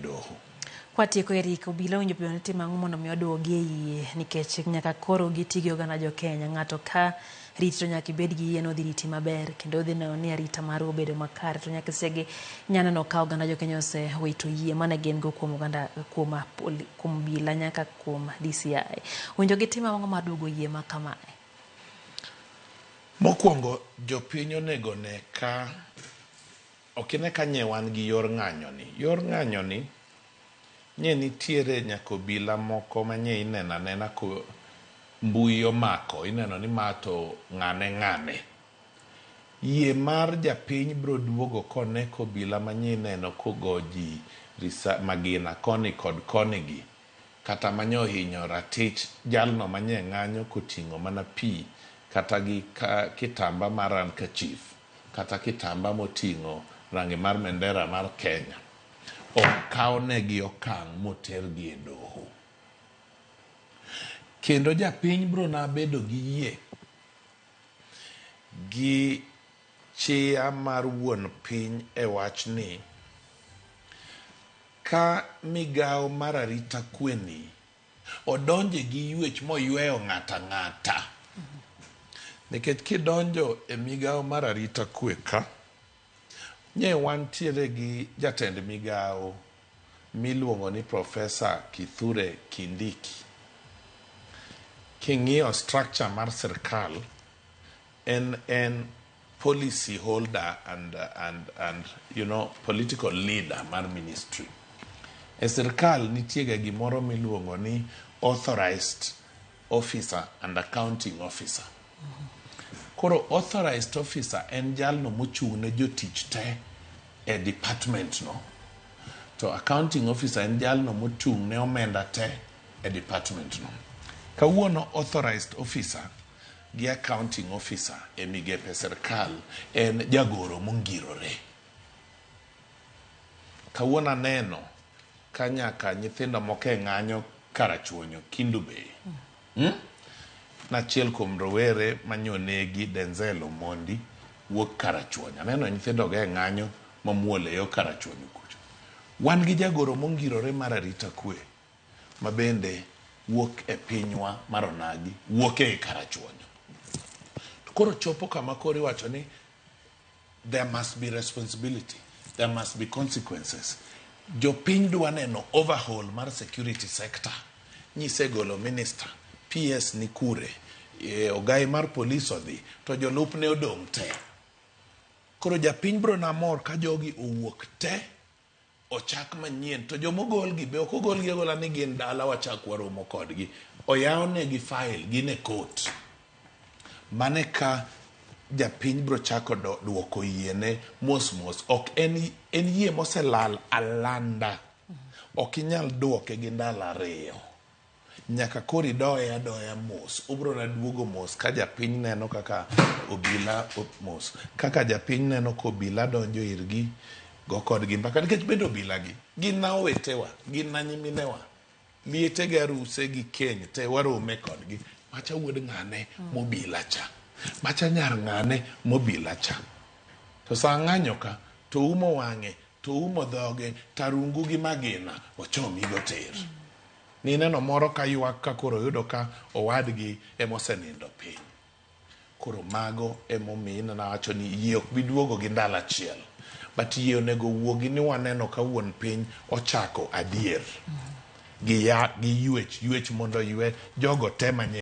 doho. Kwatieko Eric, obila owinjo bende timo ang'o mondo mi oduogi yie nikech nyaka koro gitigi oganda jo Kenya, ng'ato ka rito to nyaka ibed gi yie no dhi riti maber kendo odhi neno ni arita mar obedo makare, to nyaka sege nyaneno ka oganda jo Kenya osewito yie mane gin go kuom oganda kuom obila nyaka kuom DCI. Owinjo gitim ang'o mar duogo yie ma kamae? Mokwongo jopiny onego ne ka okine ka nye wan gi yor ng'anyo ni nye nitiere nyaka obila moko ma nye ineno anena ko mbui omako, ineno ni mato ng'ane. Yie mar japiny bro duogo kone ko obila ma nye ineno kogo ji magina koni kod koni gi, kata ma nye ohinyo ratich jalno ma nye ng'anyo koting'o mana pi kata gi kitamba mar handkerchief kata kitamba moting'o rangi mar bendera mar Kenya, okawonegi okang' motergi e doho. Kendo japiny bro na bedo gi yie gi chia mar wuon piny e wachni ka migao mar arita kweni odonje gi ywech moyweyo ng'ata. Nikech kidonjo e migao mar arita kwe ka, nye wantiere gi jatend migao miluongo ni Profesa Kithure Kindiki. King'iyo structure mar sirkal, en policy holder and you know political leader mar ministry. E sirkal nitiega gimoro miluongo ni authorized officer and accounting officer. Koro authorized officer en jalno mochung' ne jotich te e department no. To accounting officer en jalno mochung' ne omenda te e department no. Kawuono authorized officer gi accounting officer e migepe sirkal en jagoro mongirore. Kawuono aneno ka nyaka nyithindo moke ng'anyo karachuonyo Kindube. Nachiel kuom rowere manyonegi Denzel Omondi wuok karachuonyo. Aneno nyithindo ge ng'anyo mamuole yo karachuonyo kucho. Wan gi jagoro mongirore mar arita kwe ma bende wuok e pinywa mar onagi, wuok e karachuonyo. Koro chopo kama koro iwacho ni there must be responsibility, there must be consequences. Jopiny dwa neno overhaul mar security sector. Nyise golo minister, PS ni kure, ogai mar police odhi, to jolup ne odong' te. Koro japiny bro na mor ka jogi owuok te, ochak manyien, to jomogol gi be ok ogol gi agola ni gin dala wachak waromo kodgi. Oyawonegi file gin e court. Mane ka japiny bro chako duoko yiene mos. Ok en yie moselal alanda. Ok inyal duoke gi ndalo ariyo. Nyaka koro idoye adoya mos. Ubro na duogo mos ka japiny neno kaka obila mos. Kaka japiny neno ko obila donjo irgi go kodgi mbaka. Nikech bendo obila gi gin na owetewa, gin na nyiminewa, liete ga ruse gi keny te warome kodgi. Macha wuod ng'ane mobila cha, macha nyar ng'ane mobila cha. To sa ng'anyo ka to umo wang'e, to umo dhoge, tarungu gi magina ochomi go ter. Ni neno moro ka ywak ka koro yudo ka owadgi emosenindo piny. Koro mago emomiyo nawacho ni yie ok bi duogo gi ndalo achiel. But yie onego wuogi ni waneno ka wuon piny ochako adier. Gi ywech mondo ywe jogo te manye